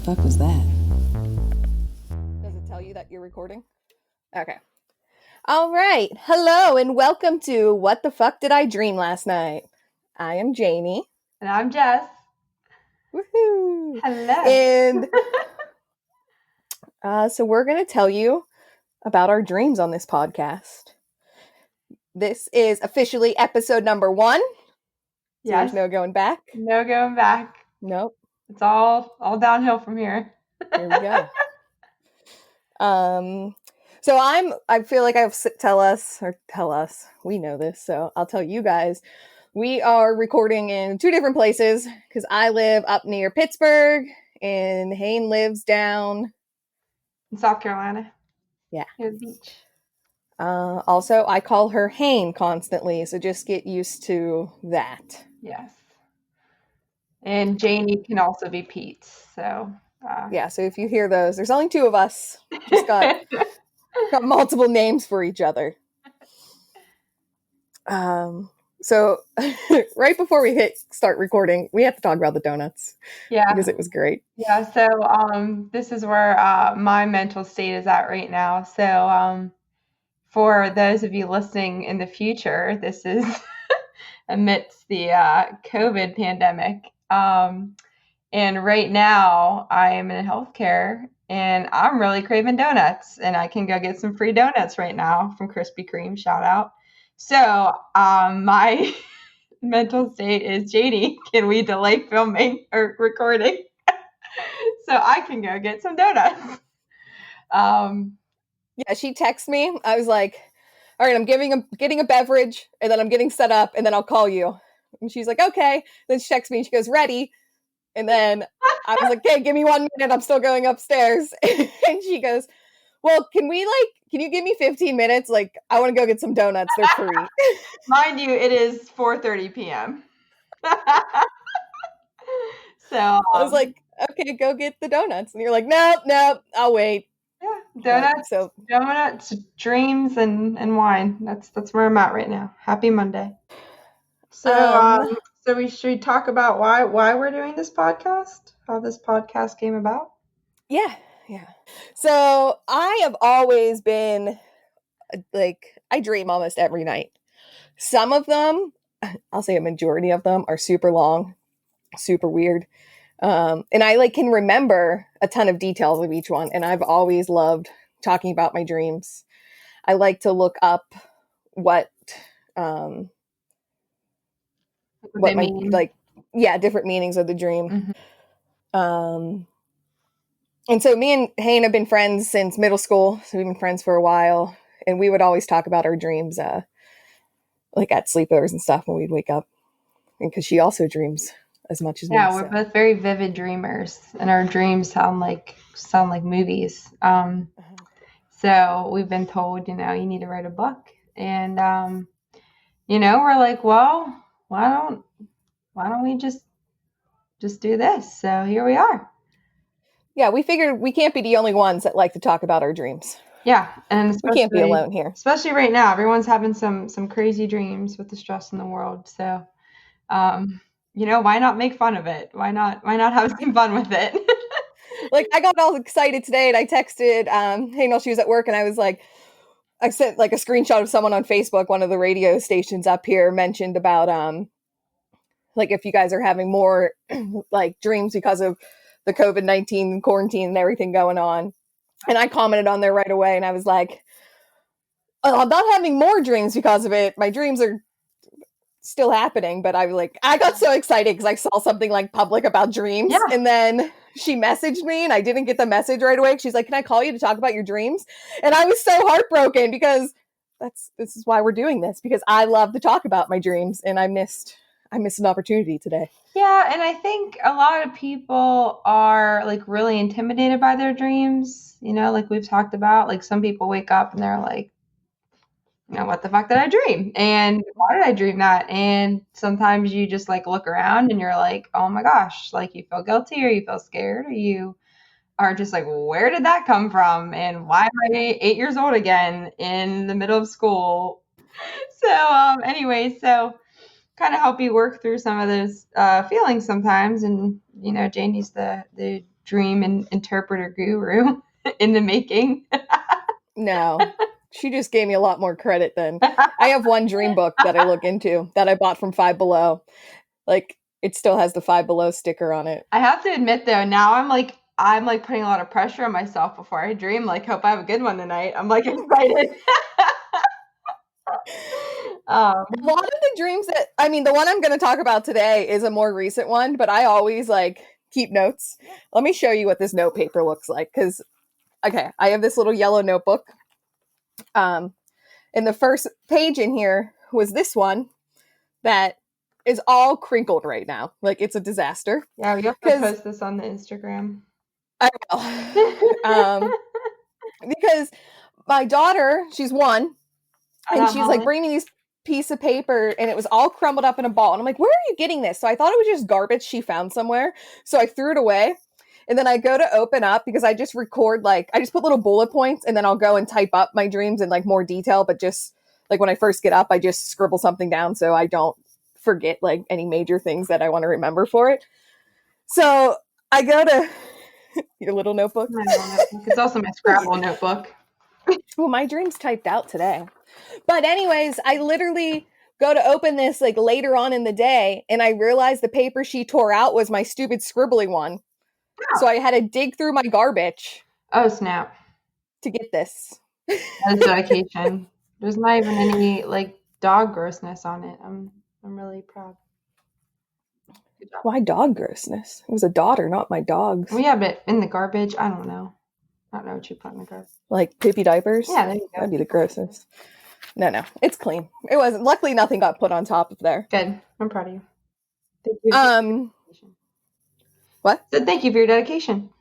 fuck was that? Does it tell you that you're recording? Okay. All right. Hello and welcome to What the Fuck Did I Dream Last Night? I am Jaynee. And I'm Jess. Woohoo! Hello. And so we're going to tell you about our dreams on this podcast. This is officially episode number 1. So Yes. There's no going back. No going back. Nope. It's all downhill from here. Here we go. So I feel like I have to tell us, we know this, so I'll tell you guys. We are recording in 2 different places because I live up near Pittsburgh and Hayne lives down in South Carolina. Yeah. Near the beach. Also, I call her Hayne constantly, so just get used to that. Yes. And Jaynee can also be Pete, so... Yeah, so if you hear those, there's only 2 of us. Just got multiple names for each other. So right before we start recording, we have to talk about the donuts. Yeah. Because it was great. Yeah, so this is where my mental state is at right now. So for those of you listening in the future, this is amidst the COVID pandemic. And right now I am in healthcare and I'm really craving donuts, and I can go get some free donuts right now from Krispy Kreme, shout out. So my mental state is, Jaynee, can we delay filming or recording so I can go get some donuts? Yeah, she texted me. I was like, all right, I'm getting a beverage, and then I'm getting set up, and then I'll call you. And she's like, okay. Then she texts me and she goes, ready. And then I was like, okay, give me 1 minute. I'm still going upstairs. And she goes, well, can you give me 15 minutes? Like, I want to go get some donuts. They're free. Mind you, it is 4:30 p.m. So I was like, okay, go get the donuts. And you're like, nope, I'll wait. Yeah, donuts, dreams, and wine. That's where I'm at right now. Happy Monday. So we should talk about why we're doing this podcast, how this podcast came about. Yeah. So I have always been like, I dream almost every night. Some of them, I'll say a majority of them, are super long, super weird. And I can remember a ton of details of each one. And I've always loved talking about my dreams. I like to look up what my mean. Different meanings of the dream. Mm-hmm. And so me and Hayne have been friends since middle school. So we've been friends for a while, and we would always talk about our dreams, at sleepovers and stuff when we'd wake up. And because she also dreams as much as me. Yeah, we're both very vivid dreamers, and our dreams sound like movies. So we've been told, you need to write a book, and we're like, well, why don't we just do this? So here we are. Yeah, we figured we can't be the only ones that like to talk about our dreams. Yeah, and we can't be alone here. Especially right now, everyone's having some crazy dreams with the stress in the world. So, why not make fun of it? Why not have some fun with it? I got all excited today, and I texted Hayne while she was at work, and I was like, I sent a screenshot of someone on Facebook. One of the radio stations up here mentioned about if you guys are having more dreams because of the COVID-19 quarantine and everything going on. And I commented on there right away, and I was like, oh, I'm not having more dreams because of it. My dreams are still happening, but I got so excited because I saw something public about dreams. Yeah. And then she messaged me, and I didn't get the message right away. She's like, can I call you to talk about your dreams? And I was so heartbroken because this is why we're doing this, because I love to talk about my dreams, and I missed an opportunity today. Yeah, and I think a lot of people are really intimidated by their dreams, we've talked about. Some people wake up and they're like, what the fuck did I dream? And why did I dream that? And sometimes you just look around and you're like, oh my gosh, you feel guilty, or you feel scared, or you are just like, where did that come from? And why am I 8 years old again in the middle of school? So anyway, kind of help you work through some of those feelings sometimes. And Jaynee's the dream and interpreter guru in the making. No, she just gave me a lot more credit than I have one dream book that I look into that I bought from Five Below. Like, it still has the Five Below sticker on it. I have to admit though, now I'm like putting a lot of pressure on myself before I dream. Like, hope I have a good one tonight. I'm like excited. A lot of the dreams that, I mean, the one I'm going to talk about today is a more recent one, but I always like keep notes. Let me show you what this note paper looks like. Because, okay, I have this little yellow notebook. And the first page in here was this one that is all crinkled right now. Like, it's a disaster. Yeah, we have to post this on the Instagram. I will. Because my daughter, she's 1, and she's like bringing me these piece of paper, and it was all crumbled up in a ball. And I'm like, where are you getting this? So I thought it was just garbage she found somewhere. So I threw it away. And then I go to open up because I just record, like, I just put little bullet points, and then I'll go and type up my dreams in like more detail. But just like when I first get up, I just scribble something down so I don't forget like any major things that I want to remember for it. So I go to your little notebook. My little notebook. It's also my Scrabble notebook. Well, my dreams typed out today. But anyways, I literally go to open this like later on in the day, and I realized the paper she tore out was my stupid scribbly one. Oh. So I had to dig through my garbage. Oh, snap. To get this. That's dedication. There's not even any like dog grossness on it. I'm really proud. Why dog grossness? It was a daughter, not my dogs. Well, yeah, but in the garbage, I don't know. I don't know what you put in the garbage. Like poopy diapers? Yeah, there you go. That'd be the grossness. No, it's clean. It wasn't. Luckily, nothing got put on top of there. Good. I'm proud of you. Thank you. What? So thank you for your dedication.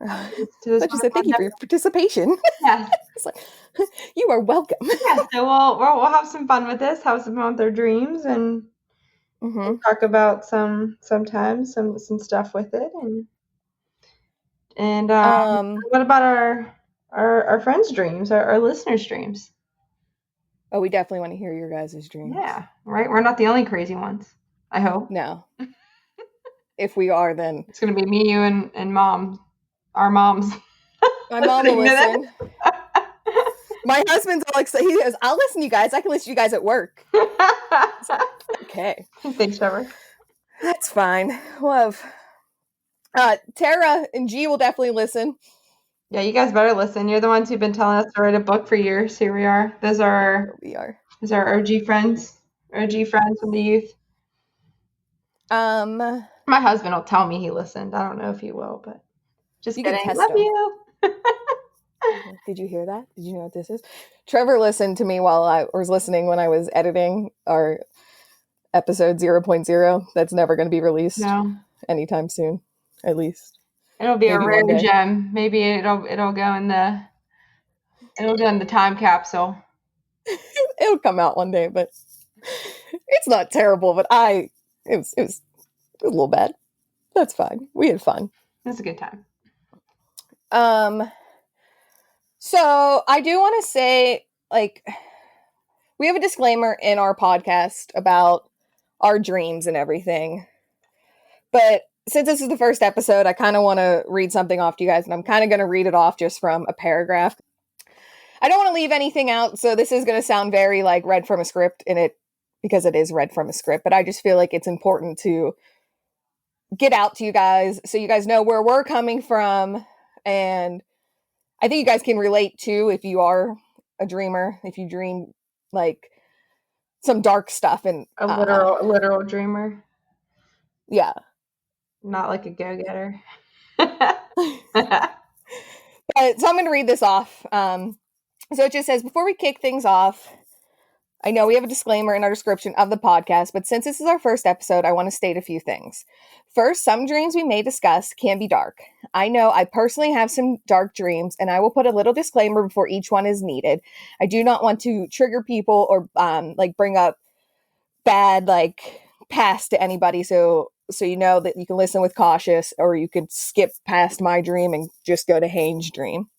I just said thank you for your participation. Yes. It's like, you are welcome. Yeah, so we'll have some fun with this, have some fun with our dreams, and talk about sometimes some stuff with it, and what about our friends' dreams, our listeners' dreams? Oh, we definitely want to hear your guys' dreams. Yeah, right. We're not the only crazy ones. I hope. No. If we are, then it's gonna be me, you, and mom. Our moms. My mom will listen. My husband's all excited. He goes, I'll listen to you guys. I can listen to you guys at work. Like, okay. Thanks, Trevor. That's fine. Love. Tara and G will definitely listen. Yeah, you guys better listen. You're the ones who've been telling us to write a book for years. Here we are. Those are our OG friends from the youth. My husband will tell me he listened. I don't know if he will, but just you kidding. Can test Love him. you. Did you hear that? Did you know what this is? Trevor listened to me while I was listening when I was editing our episode 0.0. That's never going to be released anytime soon, at least. It'll be a rare gem. Maybe it'll go in the time capsule. It'll come out one day, but it's not terrible. But it was a little bad. That's fine. We had fun. It was a good time. So I do want to say, like, we have a disclaimer in our podcast about our dreams and everything. But since this is the first episode, I kind of want to read something off to you guys, and I'm kind of going to read it off just from a paragraph. I don't want to leave anything out, so this is going to sound very like read from a script because it is read from a script, but I just feel like it's important to get out to you guys so you guys know where we're coming from, and I think you guys can relate too if you are a dreamer, if you dream like some dark stuff and a literal dreamer. Yeah. Not like a go-getter. So I'm going to read this off. So it just says, before we kick things off, I know we have a disclaimer in our description of the podcast, but since this is our first episode, I want to state a few things. First, some dreams we may discuss can be dark. I know I personally have some dark dreams, and I will put a little disclaimer before each one is needed. I do not want to trigger people or bring up bad past to anybody, so you know that you can listen with cautious, or you could skip past my dream and just go to Haynes' dream.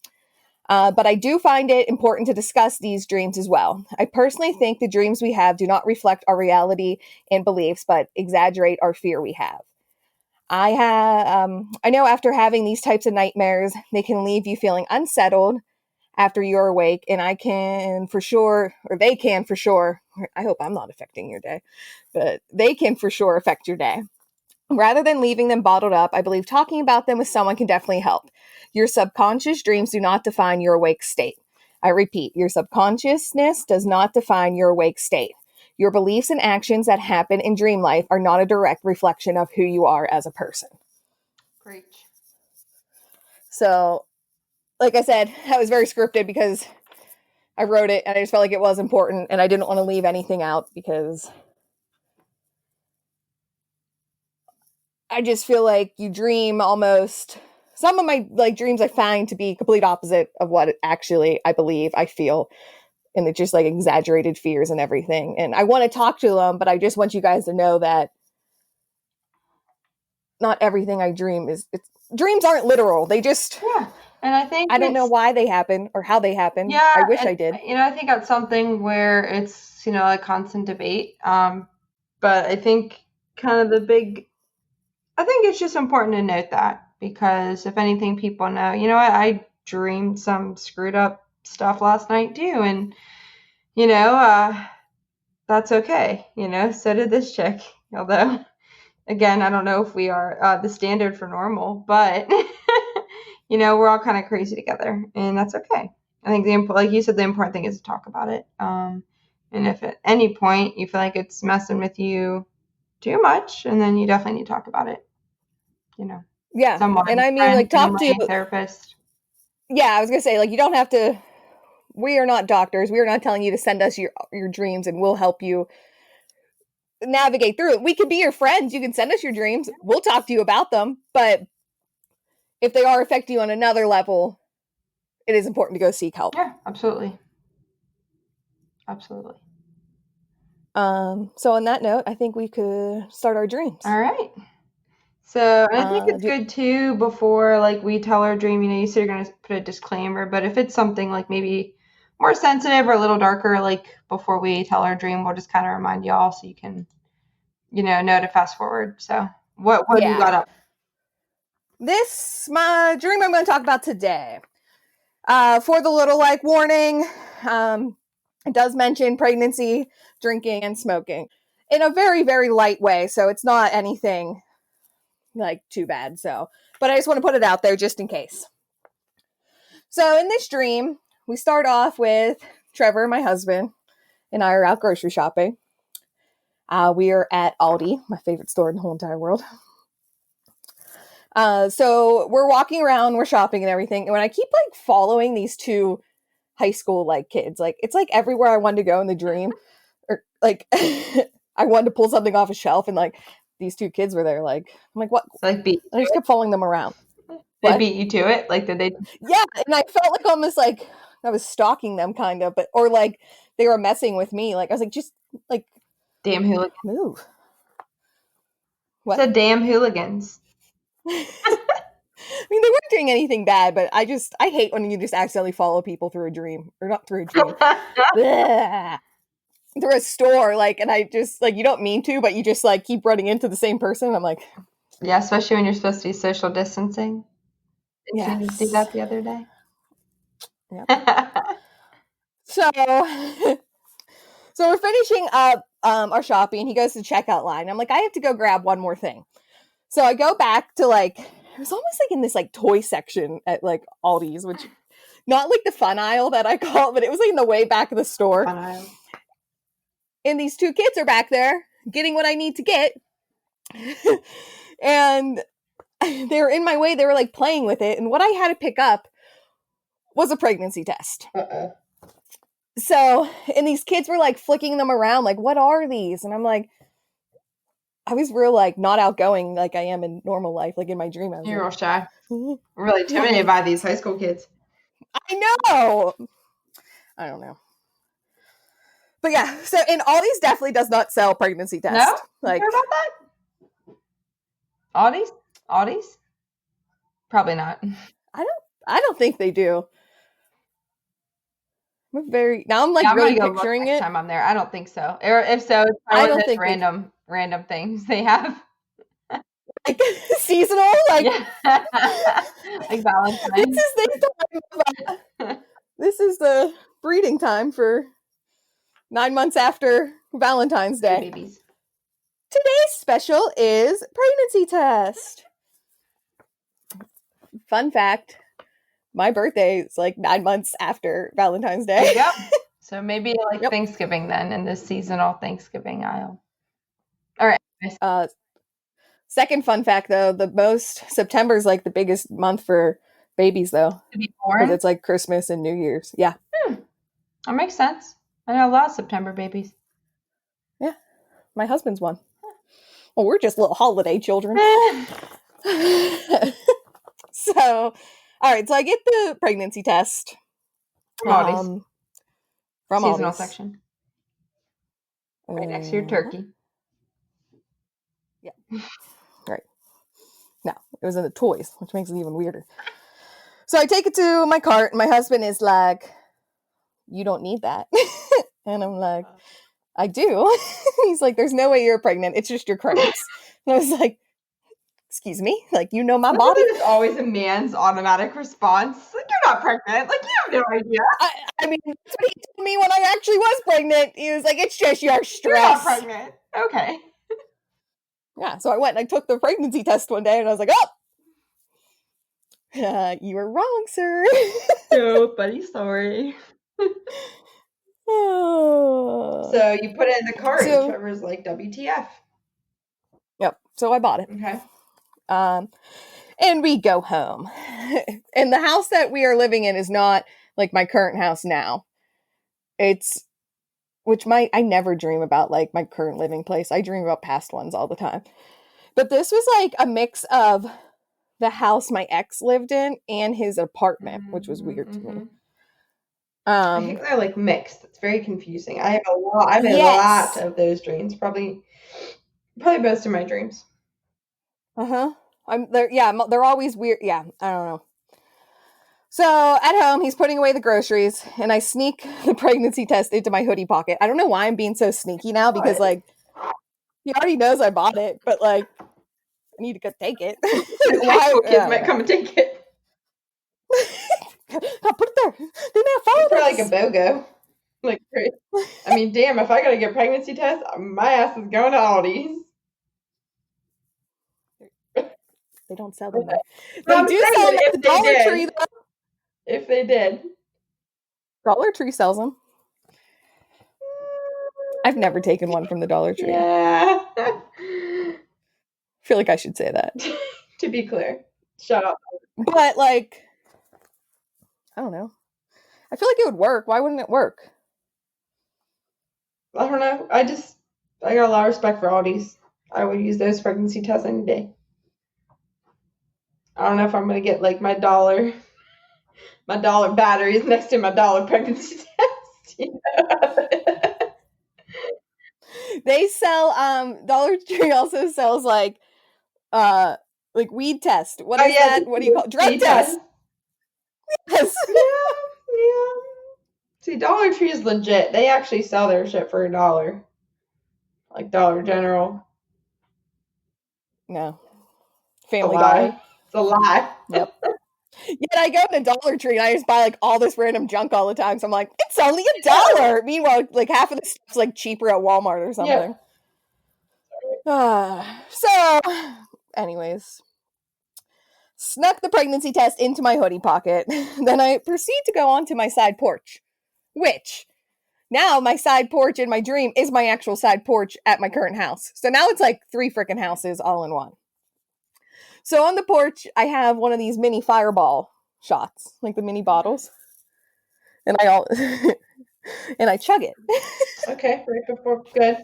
But I do find it important to discuss these dreams as well. I personally think the dreams we have do not reflect our reality and beliefs, but exaggerate our fear we have. I know after having these types of nightmares, they can leave you feeling unsettled after you're awake, and I can for sure, or they can for sure, I hope I'm not affecting your day, but they can for sure affect your day. Rather than leaving them bottled up, I believe talking about them with someone can definitely help. Your subconscious dreams do not define your awake state. I repeat, your subconsciousness does not define your awake state. Your beliefs and actions that happen in dream life are not a direct reflection of who you are as a person. Preach. So, like I said, that was very scripted because I wrote it and I just felt like it was important and I didn't want to leave anything out because I just feel like you dream almost. Some of my like dreams I find to be complete opposite of what actually I believe, I feel, and it's just like exaggerated fears and everything. And I want to talk to them, but I just want you guys to know that not everything I dream is. Dreams aren't literal. They just. Yeah, and I think I don't know why they happen or how they happen. Yeah, I wish and I did. I think that's something where it's a constant debate. But I think kind of I think it's just important to note that because if anything, people know. You know what? I dreamed some screwed up stuff last night too, and that's okay. So did this chick. Although, again, I don't know if we are the standard for normal, but we're all kind of crazy together, and that's okay. I think like you said, the important thing is to talk about it. And if at any point you feel like it's messing with you too much, and then you definitely need to talk about it. Yeah, Someone, and I mean, friend, like, talk family, to. therapist. Yeah, I was gonna say, like, you don't have to. We are not doctors. We are not telling you to send us your dreams, and we'll help you navigate through it. We can be your friends. You can send us your dreams. We'll talk to you about them. But if they are affecting you on another level, it is important to go seek help. Yeah, absolutely. Absolutely. So on that note, I think we could start our dreams. All right. So I think it's good too before like we tell our dream, you said you're going to put a disclaimer, but if it's something like maybe more sensitive or a little darker, like before we tell our dream, we'll just kind of remind y'all so you can, know to fast forward. So what have you got up? My dream I'm going to talk about today. For the little like warning, it does mention pregnancy, drinking, and smoking in a very, very light way. So it's not anything like too bad. But I just want to put it out there just in case. So in this dream, we start off with Trevor, my husband, and I are out grocery shopping. We are at Aldi, my favorite store in the whole entire world. So we're walking around, we're shopping and everything. And when I keep like following these two high school like kids, like it's like everywhere I wanted to go in the dream, or like I wanted to pull something off a shelf, and like these two kids were there. Like I'm like, what? Like beat I just kept following them around. They beat you to it? Like did they? Yeah, and I felt like almost like I was stalking them, kind of, or like they were messing with me. Like I was like, just like damn hooligans. Move. What? Said damn hooligans. I mean, they weren't doing anything bad, but I hate when you just accidentally follow people through a dream, or not through a dream, through a store, like, and I just like, you don't mean to, but you just like keep running into the same person. I'm like, yeah, especially when you're supposed to be social distancing. Yeah, you do that the other day. Yep. So we're finishing up our shopping. He goes to the checkout line. I'm like, I have to go grab one more thing. So I go back to like, it was almost like in this like toy section at like Aldi's, which not like the fun aisle that I call it, but it was like in the way back of the store. Fun aisle. And these two kids are back there getting what I need to get. And they were in my way. They were like playing with it. And what I had to pick up was a pregnancy test. So, and these kids were like flicking them around, like, what are these? And I'm like, I was real like not outgoing like I am in normal life, like in my dream. You're real shy. Really intimidated by these high school kids. I know. I don't know. But yeah, so and Aldi's definitely does not sell pregnancy tests. No? Like, you heard about that? Aldi's? Probably not. I don't think they do. I'm like really picturing it. Next time I'm there. I don't think so. Or if so, it's I don't those think random things they have. like seasonal, like Yeah. Like Valentine's. This is the breeding time for 9 months after Valentine's Day. Babies. Today's special is pregnancy test. Fun fact, my birthday is like 9 months after Valentine's Day. Yep. So maybe like Thanksgiving then, in the seasonal Thanksgiving aisle. All right. Second fun fact though, September is like the biggest month for babies though. To be born? Because it's like Christmas and New Year's. Yeah. That makes sense. I know a lot of September babies. Yeah. My husband's one. Well, we're just little holiday children. So, all right. So I get the pregnancy test. From seasonal Aldi's. Section. Right next to your turkey. Yeah. Right. No, it was in the toys, which makes it even weirder. So I take it to my cart, and my husband is like, "You don't need that." And I'm like, "I do." He's like, "There's no way you're pregnant. It's just your cramps." And I was like, "Excuse me? Like, you know my body?" It's always a man's automatic response. Like, you're not pregnant. Like, you have no idea. I mean, that's what he told me when I actually was pregnant. He was like, "It's just your stress." You're not pregnant. Okay. Yeah, so I went and I took the pregnancy test one day, and I was like, "Oh, you were wrong, sir." No, buddy, sorry. So you put it in the cart, and Trevor's like, WTF. Yep. So I bought it. Okay. And we go home. And the house that we are living in is not like my current house now. I never dream about like my current living place. I dream about past ones all the time. But this was like a mix of the house my ex lived in and his apartment, which was weird to me. I think they're like mixed. It's very confusing. I have a lot of those dreams. Probably most of my dreams. They're always weird. Yeah, I don't know. So at home, he's putting away the groceries, and I sneak the pregnancy test into my hoodie pocket. I don't know why I'm being so sneaky now, because like he already knows I bought it, but like I need to go take it. Why kids might come and take it? I'll put it there. They may have followed us. Like a BOGO. Like, I mean, damn! If I gotta get pregnancy test, my ass is going to Aldi's. They don't sell them there. They do sell them at the Dollar Tree, though. If they did. Dollar Tree sells them. I've never taken one from the Dollar Tree. Yeah. I feel like I should say that. To be clear. Shut up. But, like, I don't know. I feel like it would work. Why wouldn't it work? I don't know. I got a lot of respect for Aldi's. I would use those pregnancy tests any day. I don't know if I'm going to get, like, my dollar batteries next to my dollar pregnancy test. You know? They sell, Dollar Tree also sells, like weed test. What is that? What do you call it? Drug test. Yes. Yeah. See, Dollar Tree is legit. They actually sell their shit for $1. Like Dollar General. No. Family Dollar. It's a lie. Yep. Yet I go to Dollar Tree and I just buy like all this random junk all the time. So I'm like, it's only $1. Meanwhile, like half of the stuff's like cheaper at Walmart or something. So, anyways, snuck the pregnancy test into my hoodie pocket. Then I proceed to go onto my side porch, which now my side porch in my dream is my actual side porch at my current house. So now it's like 3 freaking houses all in one. So on the porch, I have one of these mini fireball shots, like the mini bottles. And I chug it. Okay, right before, good.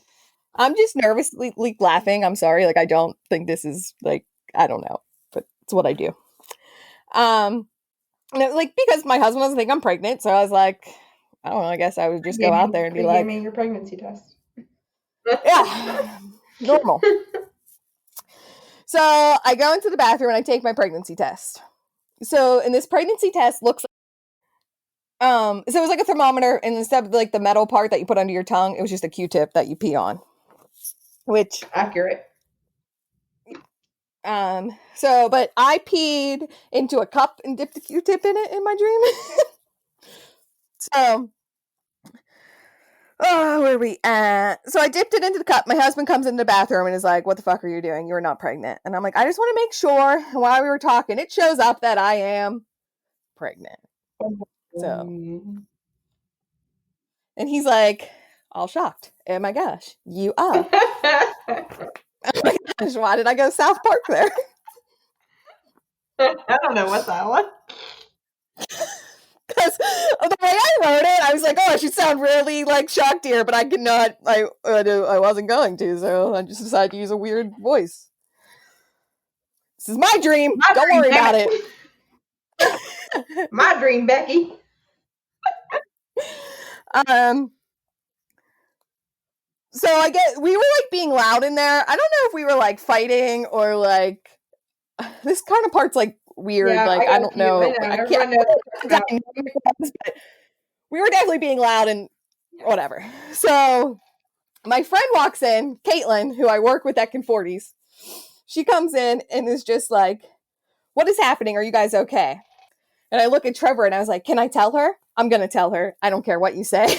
I'm just nervously laughing. I'm sorry. Like, I don't think this is like, I don't know, but it's what I do. Like, because my husband doesn't think I'm pregnant. So I was like, I don't know. I guess I would just go out there and be like, your pregnancy test. Yeah, normal. So I go into the bathroom and I take my pregnancy test. So, and this pregnancy test looks so it was like a thermometer, and instead of like the metal part that you put under your tongue, it was just a Q-tip that you pee on. Which accurate. But I peed into a cup and dipped a Q-tip in it in my dream. So, where are we at? So I dipped it into the cup. My husband comes in the bathroom and is like, "What the fuck are you doing? You're not pregnant." And I'm like, "I just want to make sure." And while we were talking, it shows up that I am pregnant. So, and he's like, all shocked. Oh my gosh, you are. Oh my gosh, why did I go South Park there? I don't know what that was. Because the way I wrote it, I was like, "Oh, I should sound really like shocked here," but I could not. I wasn't going to, so I just decided to use a weird voice. This is my dream. Don't worry about it. My dream, Becky. So I get we were like being loud in there. I don't know if we were like fighting or like this kind of part's like weird. Yeah, like I don't know. I can't know but we were definitely being loud and whatever. So my friend walks in, Caitlin, who I work with at Conforties. She comes in and is just like, "What is happening? Are you guys okay?" And I look at Trevor and I was like, "Can I tell her? I'm gonna tell her. I don't care what you say."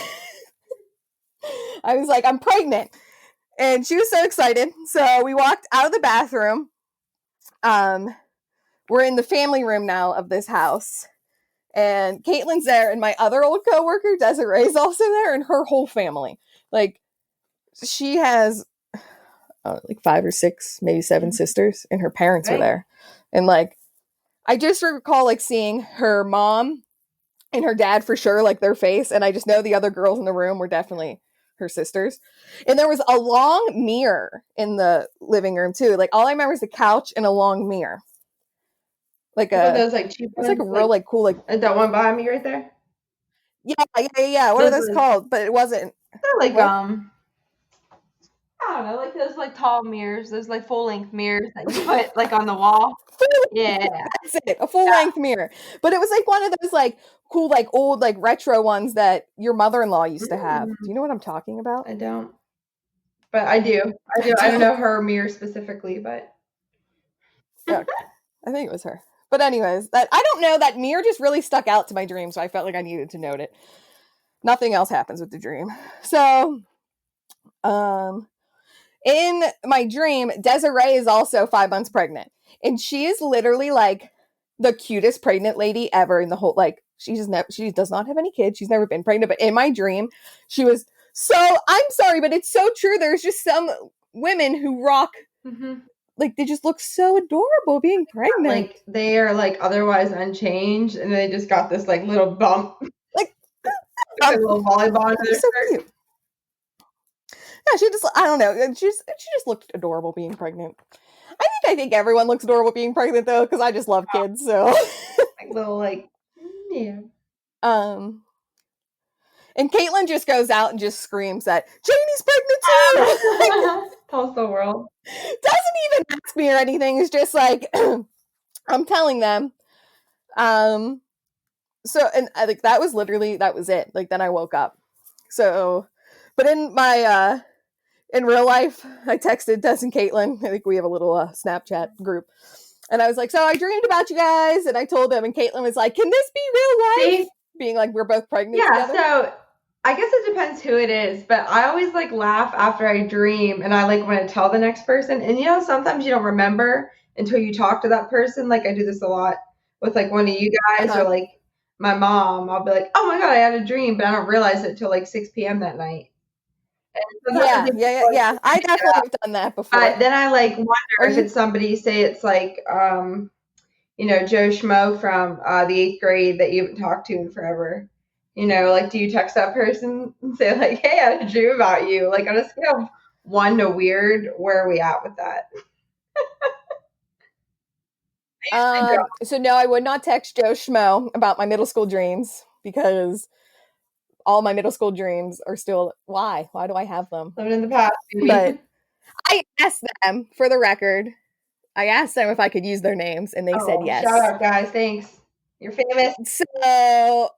I was like, "I'm pregnant." And she was so excited. So we walked out of the bathroom. We're in the family room now of this house. And Caitlin's there, and my other old coworker, Desiree's also there, and her whole family. Like, she has like 5 or 6, maybe 7 sisters, and her parents were there. And like, I just recall like seeing her mom and her dad for sure, like their face, and I just know the other girls in the room were definitely her sisters. And there was a long mirror in the living room too. Like all I remember is the couch and a long mirror. Like those like cheap ones, it's like a real like cool like that one behind me right there. Yeah. What are those called? But it wasn't. They're like what? I don't know, like those like tall mirrors, those like full length mirrors that you put like on the wall. Yeah, that's it. A full length mirror. But it was like one of those like cool like old like retro ones that your mother-in-law used to have. Do you know what I'm talking about? I don't. But I do. I don't know her mirror specifically, but okay. I think it was her. But anyways, that I don't know, that mirror just really stuck out to my dream, so I felt like I needed to note it. Nothing else happens with the dream. So, in my dream, Desiree is also 5 months pregnant, and she is literally like the cutest pregnant lady ever in the whole. Like she does not have any kids. She's never been pregnant, but in my dream, she was so. I'm sorry, but it's so true. There's just some women who rock. Like they just look so adorable being pregnant. Like they are like otherwise unchanged, and they just got this like little bump, like a little volleyball. So cute. Yeah, she just, I don't know, she just looked adorable being pregnant. I think everyone looks adorable being pregnant though, because I just love kids. So like little like yeah. And Caitlin just goes out and just screams that Jaynee's pregnant too. Tells the world. Doesn't even ask me or anything. It's just like I'm telling them. So and I think that was it. Like then I woke up. So, but in my in real life, I texted Des and Caitlin. I think we have a little Snapchat group. And I was like, "So I dreamed about you guys." And I told them, and Caitlin was like, "Can this be real life?" Being like, we're both pregnant together. So I guess it depends who it is, but I always like laugh after I dream, and I like want to tell the next person. And you know, sometimes you don't remember until you talk to that person. Like I do this a lot with like one of you guys or like my mom. I'll be like, "Oh my god, I had a dream," but I don't realize it till like 6 p.m. that night. Yeah. I definitely have done that before. Then I like wonder if it's somebody, say it's like, you know, Joe Schmo from the 8th grade that you haven't talked to in forever. You know, like, do you text that person and say like, "Hey, I had a dream about you"? Like on a scale of 1 to weird, where are we at with that? So no, I would not text Joe Schmo about my middle school dreams because all my middle school dreams are still why do I have them? Living in the past, baby. But I asked them, for the record, I asked them if I could use their names, and they said yes. Shout out, guys! Thanks, you're famous. So,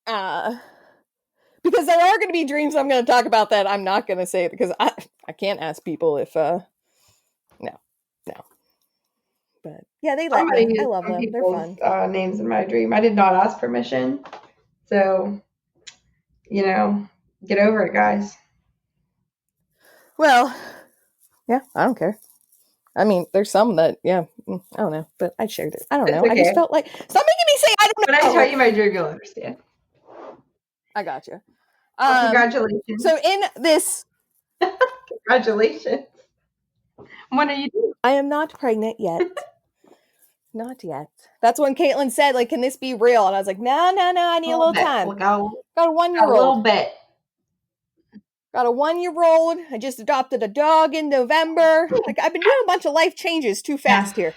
because there are going to be dreams I'm going to talk about that I'm not going to say because I can't ask people if no. But yeah, they let Somebody me. I used love some them. They're people's fun. names in my dream. I did not ask permission. So, get over it, guys. Well, yeah, I don't care. I mean, there's some that, yeah, I don't know, but I shared it. I don't It's know. I just okay. felt like, stop making me say I don't When I know. tell you my dream, you'll understand. I gotcha. Well, congratulations. So in this, Congratulations. What are you doing? I am not pregnant yet. Not yet. That's when Caitlin said, like, can this be real? And I was like, no, I need a little time. We'll go Got a a 1-year-old. little bit. Got a 1-year-old. I just adopted a dog in November. Like, I've been doing a bunch of life changes too fast here.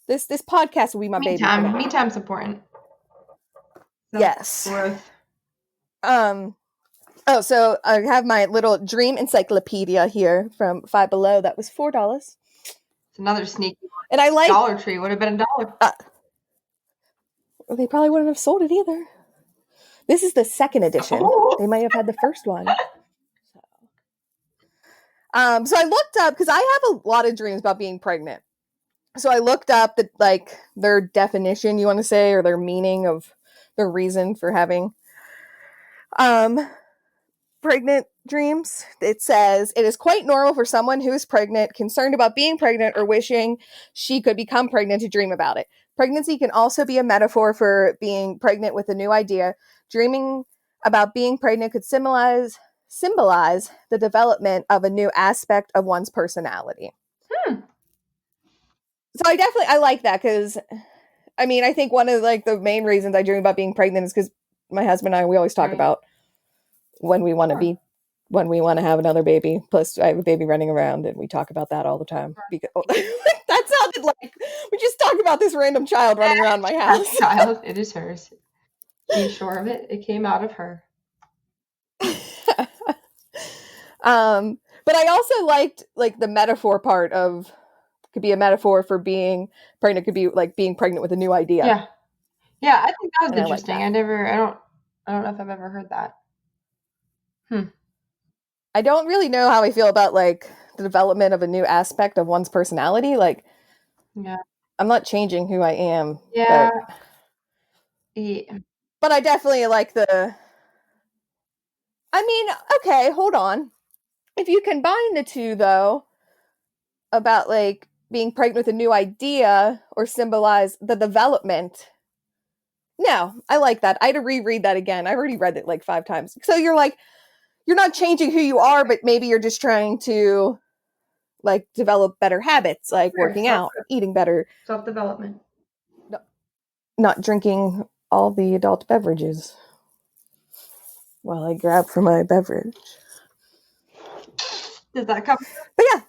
This podcast will be my baby for now. Me time's important. Yes. Growth. Oh, so I have my little dream encyclopedia here from Five Below. That was $4. It's another sneaky one. And I like Dollar Tree would have been $1. They probably wouldn't have sold it either. This is the second edition. Oh. They might have had the first one. So I looked up, because I have a lot of dreams about being pregnant. So I looked up their definition, you want to say, or their meaning of their reason for having pregnant dreams. It says, it is quite normal for someone who is pregnant, concerned about being pregnant, or wishing she could become pregnant to dream about it. Pregnancy can also be a metaphor for being pregnant with a new idea. Dreaming about being pregnant could symbolize the development of a new aspect of one's personality. So I like that, because I mean, I think one of the main reasons I dream about being pregnant is because my husband and I, we always talk about when we want to have another baby. Plus, I have a baby running around, and we talk about that all the time. Because that sounded like we just talked about this random child running around my house. Child, it is hers. She's sure of it. It came out of her. But I also liked the metaphor part of, could be a metaphor for being pregnant, could be like being pregnant with a new idea. Yeah, I think that was interesting. I like that. I don't know if I've ever heard that. I don't really know how I feel about the development of a new aspect of one's personality. Yeah. I'm not changing who I am. Yeah. But I definitely like okay, hold on. If you combine the two, though, about being pregnant with a new idea or symbolize the development. No, I like that. I had to reread that again. I've already read it 5 times. So you're not changing who you are, but maybe you're just trying to develop better habits, working out, eating better. Self-development. Not drinking all the adult beverages while I grab for my beverage. Does that cover? But yeah,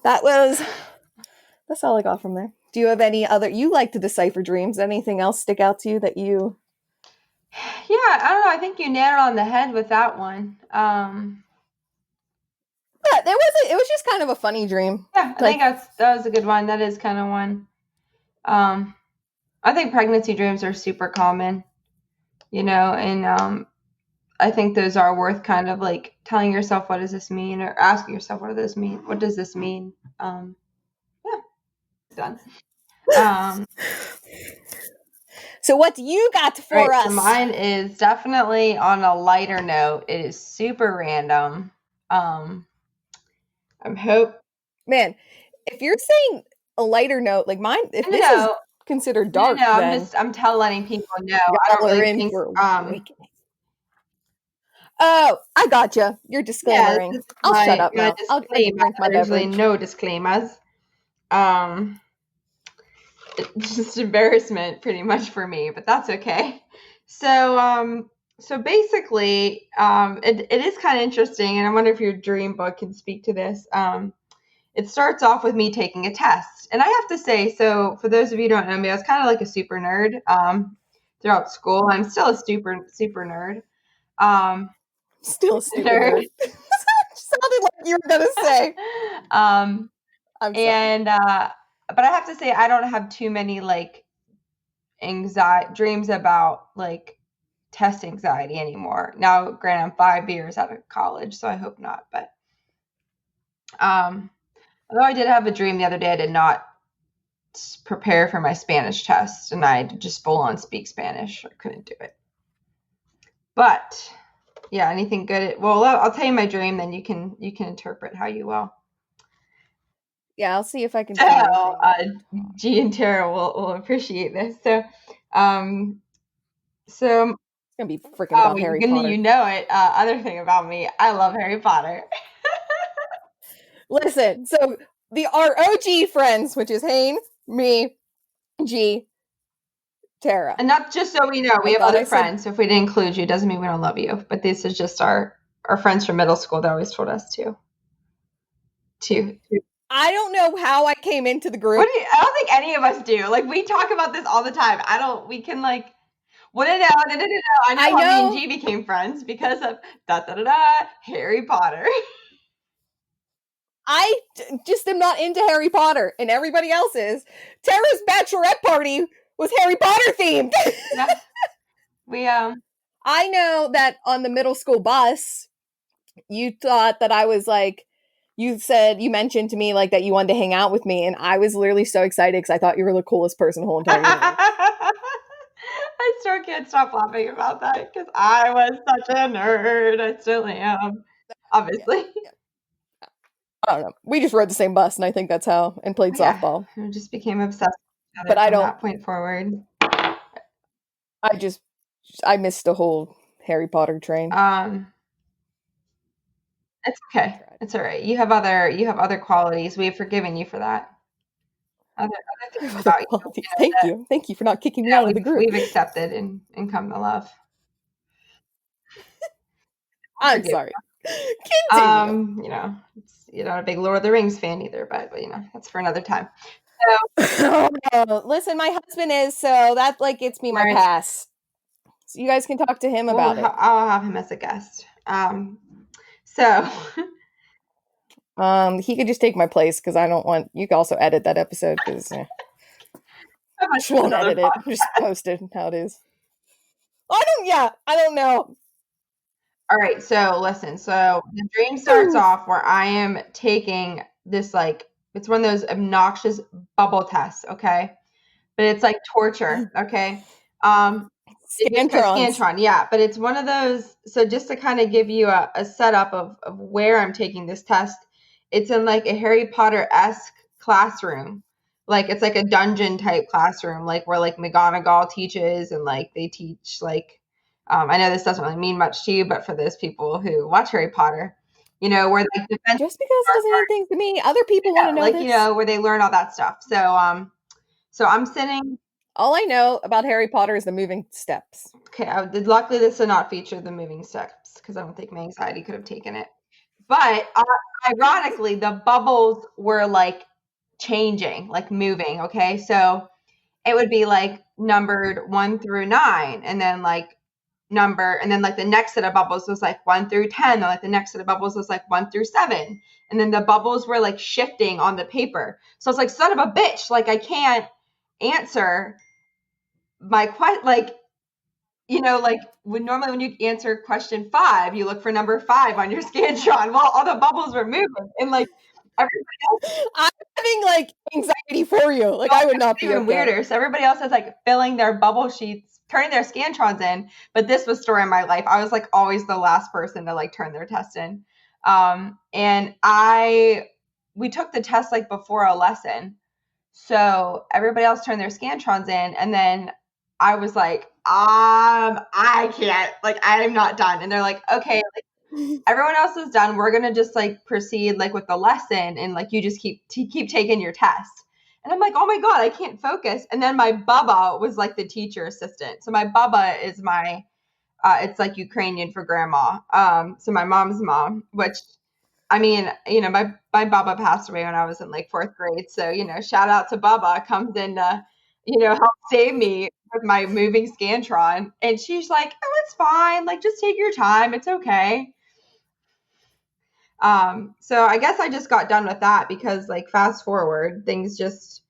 that's all I got from there. Do you have any other, you like to decipher dreams? Anything else stick out to you that you? Yeah, I don't know. I think you nailed it on the head with that one. Yeah, it was just kind of a funny dream. Yeah, I think that was a good one. That is kind of one. I think pregnancy dreams are super common, and I think those are worth kind of telling yourself, what does this mean? Or asking yourself, what does this mean? What does this mean? Yeah, done. So what do you got for us? So mine is definitely on a lighter note. It is super random. Man, if you're saying a lighter note, mine, if this is considered dark, then I'm letting people know. I don't really think. Oh, I gotcha. You're disclaimering. I'll shut up now. I'll drink my beverage. Usually no disclaimers. Just embarrassment pretty much for me, but that's okay. So basically, it is kind of interesting, and I wonder if your dream book can speak to this. It starts off with me taking a test, and I have to say, so for those of you who don't know me, I was kind of like a super nerd throughout school. I'm still a super nerd. Still a super nerd. Sounded like you were gonna say. I'm sorry. And but I have to say, I don't have too many anxiety dreams about test anxiety anymore. Now, granted, I'm 5 years out of college, so I hope not. But Although I did have a dream the other day, I did not prepare for my Spanish test, and I just full on speak Spanish. I couldn't do it. But yeah, anything good? Well, I'll tell you my dream, then you can interpret how you will. Yeah, I'll see if I can So, see anything. G and Tara will appreciate this. So, It's gonna be freaking about Harry Potter. you know it. Other thing about me, I love Harry Potter. Listen, so our OG friends, which is Hayne, me, G, Tara. And not just so we know, we have other friends. So if we didn't include you, doesn't mean we don't love you. But this is just our friends from middle school that always told us to. I don't know how I came into the group. I don't think any of us do. Like, we talk about this all the time. We can like, what no. I know how me and G became friends because of Harry Potter. I just am not into Harry Potter, and everybody else is. Tara's bachelorette party was Harry Potter themed. Yeah. We I know that on the middle school bus, you thought that I was like, you mentioned to me like that you wanted to hang out with me, and I was literally so excited because I thought you were the coolest person the whole entire time. I still can't stop laughing about that because I was such a nerd. I still am, obviously. Yeah. I don't know. We just rode the same bus, and I think that's how, and played softball. We just became obsessed with each other but I don't. That point forward. I missed the whole Harry Potter train. It's okay. It's all right. You have other qualities. We have forgiven you for that. Other things about you. Thank you for not kicking me out of the group. We've accepted and come to love. I'm sorry. Continue. You're not a big Lord of the Rings fan either, but that's for another time. So, listen, my husband is, so that like gets me my pass. So you guys can talk to him about it. I'll have him as a guest. So he could just take my place because I don't want. You can also edit that episode because I just won't edit it. Just post it how it is. I don't know. All right, so listen. So the dream starts off where I am taking this, like, it's one of those obnoxious bubble tests, okay? But it's like torture, okay? Scantron, yeah. But it's one of those. So just to kind of give you a setup of where I'm taking this test, it's in like a Harry Potter-esque classroom. Like, it's like a dungeon type classroom, like where like McGonagall teaches, and like they teach like, I know this doesn't really mean much to you, but for those people who watch Harry Potter, where like just because it doesn't mean anything to me, other people want to know like this. Where they learn all that stuff. So so I'm sitting. All I know about Harry Potter is the moving steps. Okay, luckily this did not feature the moving steps because I don't think my anxiety could have taken it. But ironically, the bubbles were like changing, like moving. Okay, so it would be like numbered 1 through 9, and then like the next set of bubbles was like 1 through 10, and like the next set of bubbles was like 1 through 7, and then the bubbles were like shifting on the paper. So it's like, son of a bitch, like I can't answer my question, like when you answer question 5, you look for number 5 on your Scantron. Well, all the bubbles were moving, and like everybody else, I'm having like anxiety for you. Like, I would not be even weirder. So everybody else is like filling their bubble sheets, turning their Scantrons in. But this was story of my life. I was like always the last person to like turn their test in. And we took the test like before a lesson. So everybody else turned their Scantrons in, and then I was like, I can't, like, I'm not done. And they're like, okay, like, everyone else is done. We're going to just like proceed like with the lesson, and like you just keep taking your test. And I'm like, oh my God, I can't focus. And then my Baba was like the teacher assistant. So my Baba is my, it's like Ukrainian for grandma. So my mom's mom, which, I mean, my Baba passed away when I was in like 4th grade. So, shout out to Baba, comes in to, help save me with my moving Scantron. And she's like, oh, it's fine. Like, just take your time. It's okay. So I guess I just got done with that because, like, fast forward, things just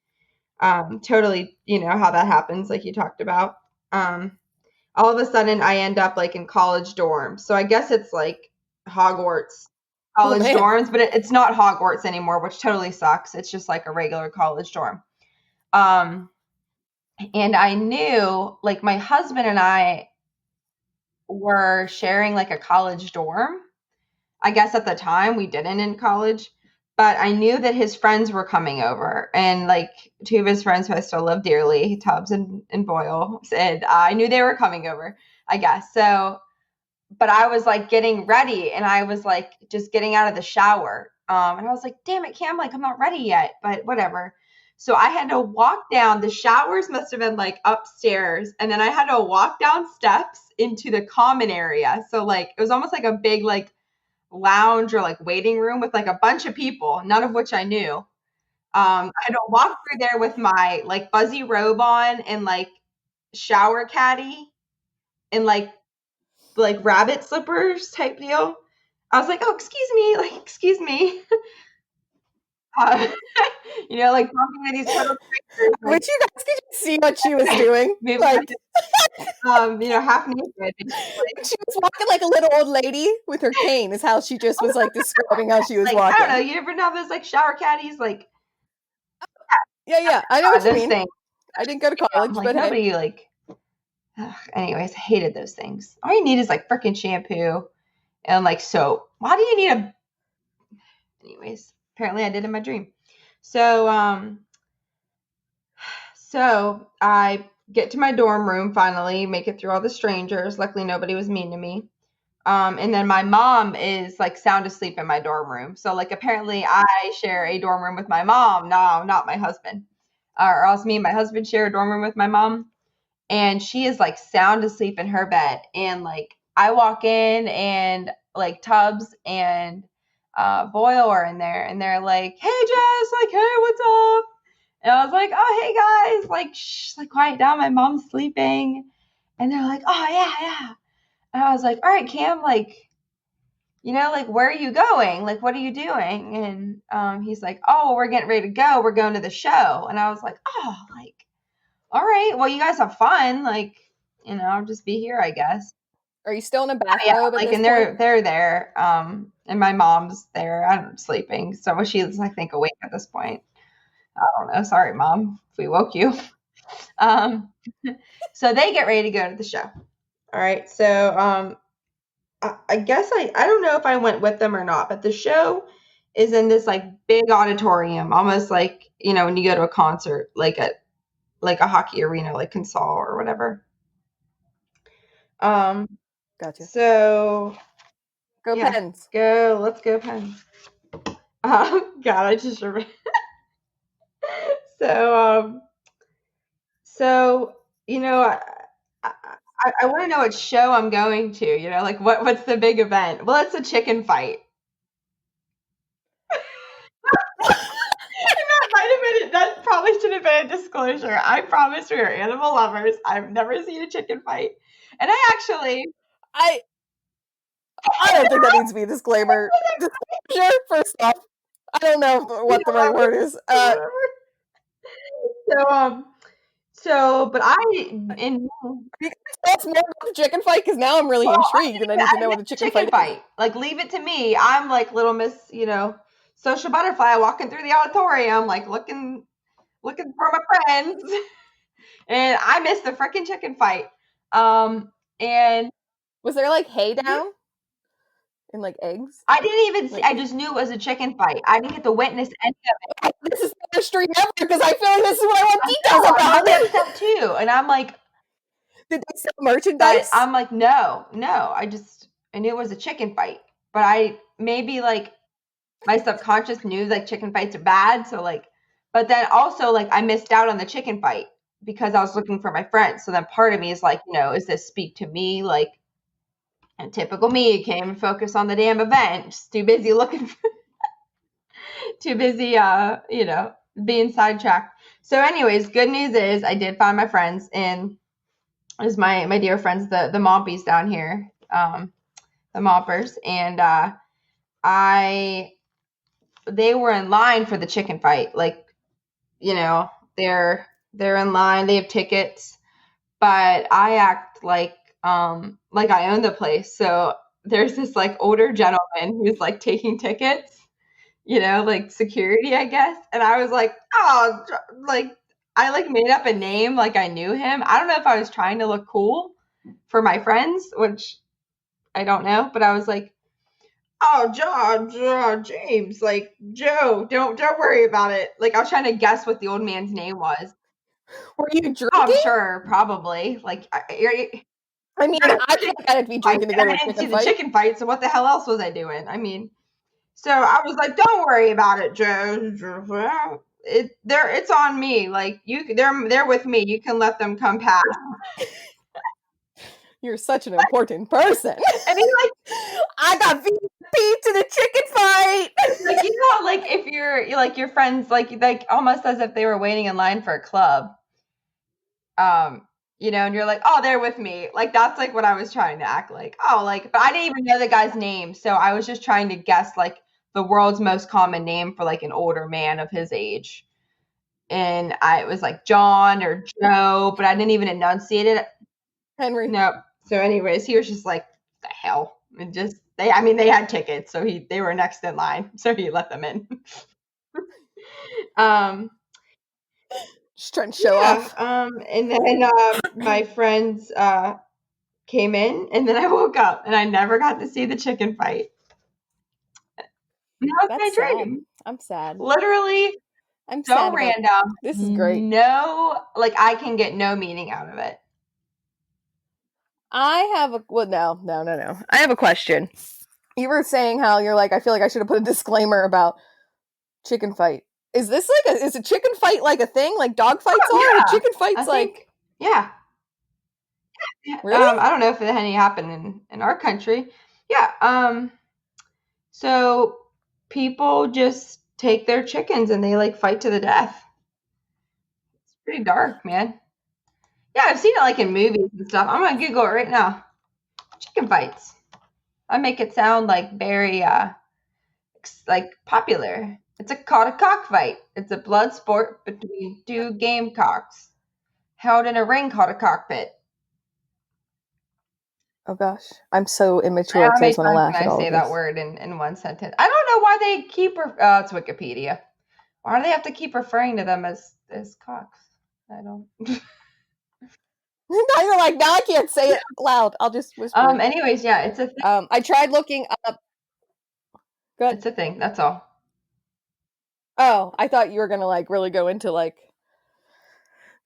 totally, how that happens, like you talked about. All of a sudden I end up like in college dorms. So I guess it's like Hogwarts college man. dorms, but it's not Hogwarts anymore, which totally sucks. It's just like a regular college dorm. And I knew, like, my husband and I were sharing like a college dorm. I guess at the time we didn't in college, but I knew that his friends were coming over, and like two of his friends who I still love dearly, Tubbs and Boyle, said I knew they were coming over, I guess. So, but I was like getting ready, and I was like just getting out of the shower. And I was like, damn it, Cam, like I'm not ready yet, but whatever. So I had to walk down. The showers must have been like upstairs, and then I had to walk down steps into the common area. So like it was almost like a big like lounge or like waiting room with like a bunch of people, none of which I knew. I had to walk through there with my like fuzzy robe on and like shower caddy and like rabbit slippers type deal. I was like, oh, excuse me. Uh, like bumping into these little creatures, like, Which you guys could just see what she was doing. maybe Like, half naked. she was walking like a little old lady with her cane, is how she just was like describing how she was Like, walking. I don't know, you ever know those like shower caddies? Like, Yeah, I know what you those mean. things. I didn't go to college, Like but nobody hey. like. Anyways, I hated those things. All you need is like freaking shampoo and like soap. Why do you need a? Anyways, apparently I did in my dream. So I get to my dorm room finally, make it through all the strangers. Luckily, nobody was mean to me. And then my mom is like sound asleep in my dorm room. So like apparently I share a dorm room with my mom. No, not my husband. Or else me and my husband share a dorm room with my mom. And she is like sound asleep in her bed. And like I walk in and like Tubbs and Boyle are in there, and they're like, hey Jess, like, hey, what's up? And I was like, oh hey guys, like shh, like quiet down, my mom's sleeping. And they're like, oh yeah. And I was like, all right, Cam, like, like, where are you going? Like, what are you doing? And he's like, oh, well, we're getting ready to go. We're going to the show. And I was like, oh, like, all right, well, you guys have fun. Like, I'll just be here, I guess. Are you still in a bathrobe Yeah, at like, this and point? they're there. And my mom's there. I'm sleeping. So she's, I think, awake at this point. I don't know. Sorry, Mom, if we woke you. So they get ready to go to the show. All right. So I guess I don't know if I went with them or not, but the show is in this like big auditorium, almost like, when you go to a concert, like at like a hockey arena, like Consol or whatever. Gotcha. So Go yeah, Pens. let's go Pens. God, I just remember. So so I want to know what show I'm going to. Like what's the big event? Well, it's a chicken fight. That might have been. That probably should have been a disclosure. I promise we are animal lovers. I've never seen a chicken fight, and I actually. I don't think that needs to be a disclaimer. Disclosure, first off. I don't know what the right word is. But in You can tell us more about the chicken fight, because now I'm really intrigued and I need to know what a chicken fight is. Like, leave it to me. I'm like little Miss, social butterfly walking through the auditorium, like looking for my friends, and I missed the freaking chicken fight. And was there like hay down and like eggs? I didn't even see. I just knew it was a chicken fight. I didn't get to witness any of it. This is the worst stream ever, because I feel like this is what I want details about. I'm really upset too, and I'm like, did they sell merchandise? I'm like, no. I knew it was a chicken fight, but I maybe like my subconscious knew like chicken fights are bad, so like, but then also like I missed out on the chicken fight because I was looking for my friends. So then part of me is like, is this speak to me? Like, and typical me came and focused on the damn event, just too busy looking for, too busy, being sidetracked. So anyways, good news is I did find my friends, and it was my dear friends, the Mompies down here, the Moppers, and they were in line for the chicken fight. Like, they're in line, they have tickets, but I act like I own the place. So there's this like older gentleman who's like taking tickets, like security, I guess. And I was like, oh, like I like made up a name like I knew him. I don't know if I was trying to look cool for my friends, which I don't know, but I was like, oh, James, like Joe, don't worry about it. Like I was trying to guess what the old man's name was. Were you drinking? Oh, I'm sure, probably. Like I mean, I think I'd be drinking to go to a I didn't see chicken the fight. chicken fight, so what the hell else was I doing? I mean, so I was like, don't worry about it, Joe. It's on me. Like they're with me. You can let them come past. You're such an important person. And he's like, I got VIP to the chicken fight. like like if you're like your friends, like almost as if they were waiting in line for a club. And you're like, oh, they're with me. Like that's like what I was trying to act like. Oh, like, but I didn't even know the guy's name, so I was just trying to guess like the world's most common name for like an older man of his age. And it was like John or Joe, but I didn't even enunciate it. Henry. Nope. So anyways, he was just like, the hell. And just they had tickets, so they were next in line, so he let them in. Just trying to show off. And then my friends came in, and then I woke up, and I never got to see the chicken fight. And that was my dream. I'm sad. Literally, I'm so sad random. This is great. No, like I can get no meaning out of it. I have no. I have a question. You were saying how you're like, I feel like I should have put a disclaimer about chicken fight. Is this like is a chicken fight like a thing? Like dog fights are? Yeah. Chicken fights like yeah. Really? I don't know if any happened in our country. Yeah. So people just take their chickens and they like fight to the death. It's pretty dark, man. Yeah, I've seen it like in movies and stuff. I'm gonna Google it right now. Chicken fights. I make it sound like very like popular. It's called a cockfight. It's a blood sport between two gamecocks held in a ring called a cockpit. Oh gosh, I'm so immature because I just want to laugh at all I say that word in one sentence. I don't know why they keep. It's Wikipedia. Why do they have to keep referring to them as cocks? I don't. Now you're like, now I can't say it loud. I'll just whisper. Anyways, yeah, it's a thing. I tried looking up. Good. It's a thing. That's all. Oh, I thought you were gonna like really go into like.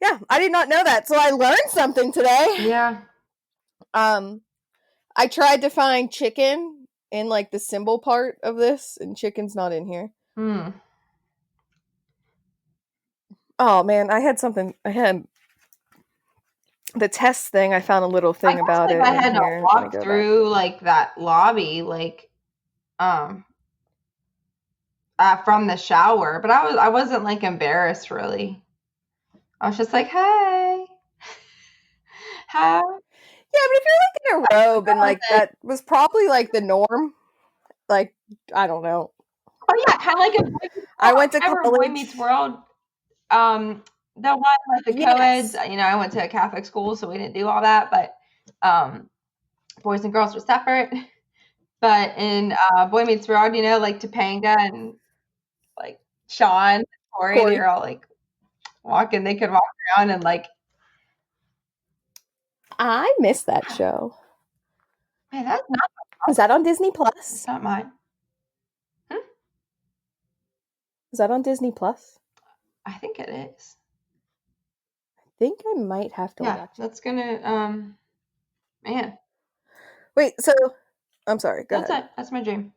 Yeah, I did not know that, so I learned something today. Yeah. I tried to find chicken in like the symbol part of this, and chicken's not in here. Oh man, I had the test thing. I found a little thing about it. I had to walk through like that lobby, like from the shower, but I wasn't like embarrassed really. I was just like, hey. Hi. Yeah, but if you're like in a robe and like that was probably like the norm. Like, I don't know. Oh yeah, kind of like I went to college. Boy Meets World. The one like the co-eds. I went to a Catholic school, so we didn't do all that. But boys and girls were separate. But in Boy Meets World, like Topanga and like Sean, Corey, they're all like walking. They could walk around and like. I missed that show. Man, that's not. Is that on Disney Plus? It's not mine. Is that on Disney Plus? I think it is. I think I might have to watch it. That's gonna man. Wait, so I'm sorry, go ahead. That's my dream.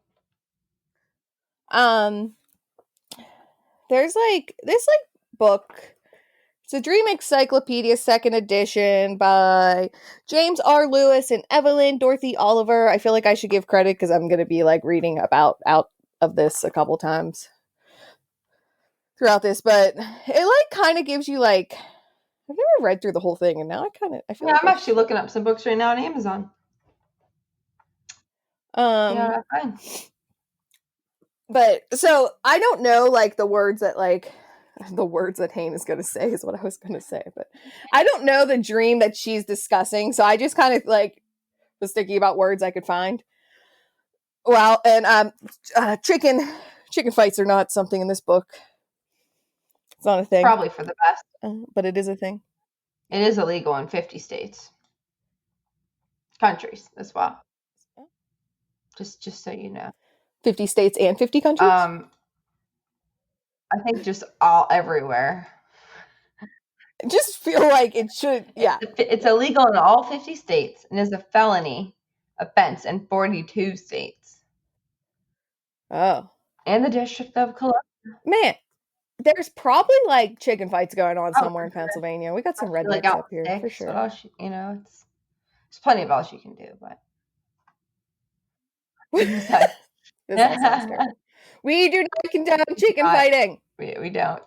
There's like this like book. It's a Dream Encyclopedia 2nd edition by James R. Lewis and Evelyn Dorothy Oliver. I feel like I should give credit because I'm going to be like reading out of this a couple times throughout this, but it like kind of gives you like, I've never read through the whole thing, and now I feel like I'm actually looking up some books right now on Amazon. Yeah, fine. But so I don't know like the words that Hayne is going to say is what I was going to say, but I don't know the dream that she's discussing. So I just kind of like was thinking about words I could find. Well, and chicken fights are not something in this book. It's not a thing. Probably for the best. But it is a thing. It is illegal in 50 states. Countries as well. Just so you know. 50 states and 50 countries? I think just everywhere. I just feel like it should, yeah. It's illegal in all 50 states and is a felony offense in 42 states. Oh. And the District of Columbia. Man, there's probably like chicken fights going on somewhere in Pennsylvania. We got some rednecks up here for sure. So else, there's plenty of else you can do, but this all sounds terrible. We do not condone chicken fighting. We don't.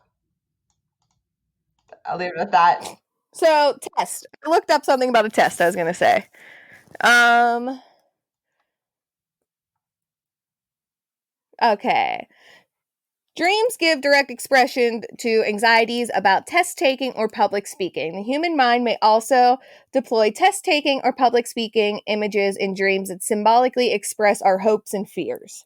I'll leave it at that. So, test. I looked up something about a test I was going to say. Okay. Dreams give direct expression to anxieties about test taking or public speaking. The human mind may also deploy test taking or public speaking images in dreams that symbolically express our hopes and fears.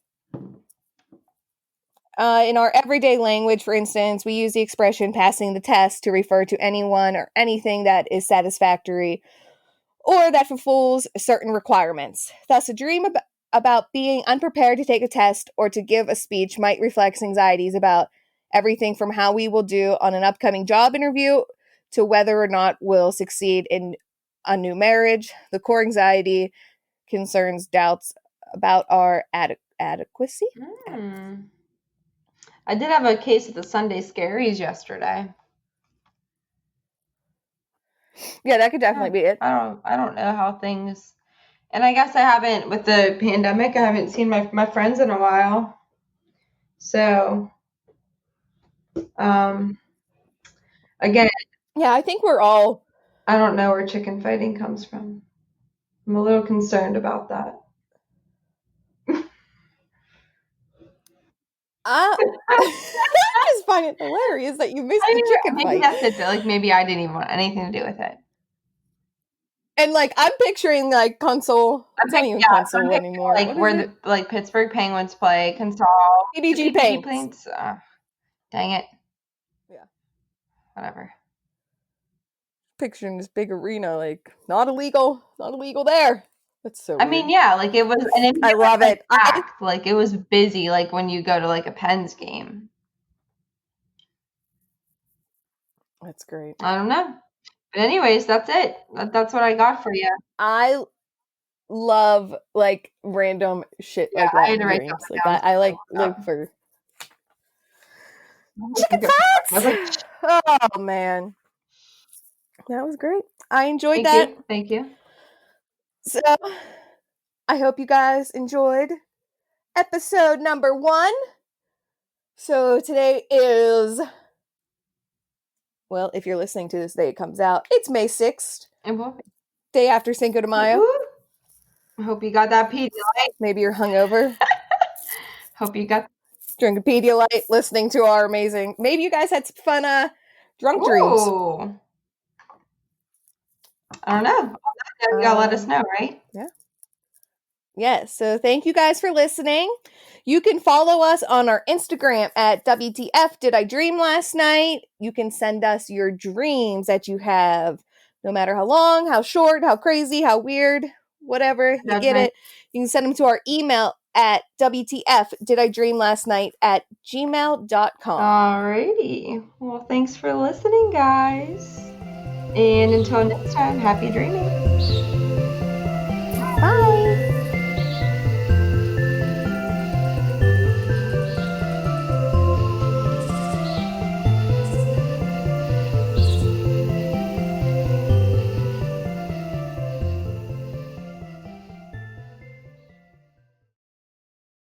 In our everyday language, for instance, we use the expression passing the test to refer to anyone or anything that is satisfactory or that fulfills certain requirements. Thus, a dream about being unprepared to take a test or to give a speech might reflect anxieties about everything from how we will do on an upcoming job interview to whether or not we'll succeed in a new marriage. The core anxiety concerns doubts about our adequacy. I did have a case of the Sunday Scaries yesterday. Yeah, that could definitely be it. I don't know how things, and I guess I haven't, with the pandemic, I haven't seen my friends in a while. So, again. Yeah, I think we're all. I don't know where chicken fighting comes from. I'm a little concerned about that. I just find it hilarious that you missed the chicken fight. Maybe that's it. Like, maybe I didn't even want anything to do with it. And like, I'm picturing like Console. It's not even Console anymore. Like where the Pittsburgh Penguins play, Console. PDG Paints. Dang it. Yeah. Whatever. Picturing this big arena, like not illegal there. That's so. I mean, yeah, like it was. And I love it. Like it was busy. Like when you go to like a Pens game. That's great. I don't know. But anyways, that's it. That's what I got for you. I love like random shit like that in dreams. Like I like live for chicken fights. Oh man, that was great. I enjoyed that. Thank you. So I hope you guys enjoyed episode number 1. So today is, well, if you're listening to this day it comes out, it's May 6th. Day after Cinco de Mayo. I hope you got that Pedialyte. Maybe you're hungover. Hope you got drink a Pedialyte, listening to our amazing. Maybe you guys had some fun drunk dreams. I don't know. You gotta let us know, right? Yeah. Yes. So thank you guys for listening. You can follow us on our Instagram at WTF Did I Dream Last Night? You can send us your dreams that you have, no matter how long, how short, how crazy, how weird, whatever. You get it. You can send them to our email at WTFDidIDreamLastNight@gmail.com. Alrighty. Well, thanks for listening, guys. And until next time, happy dreaming.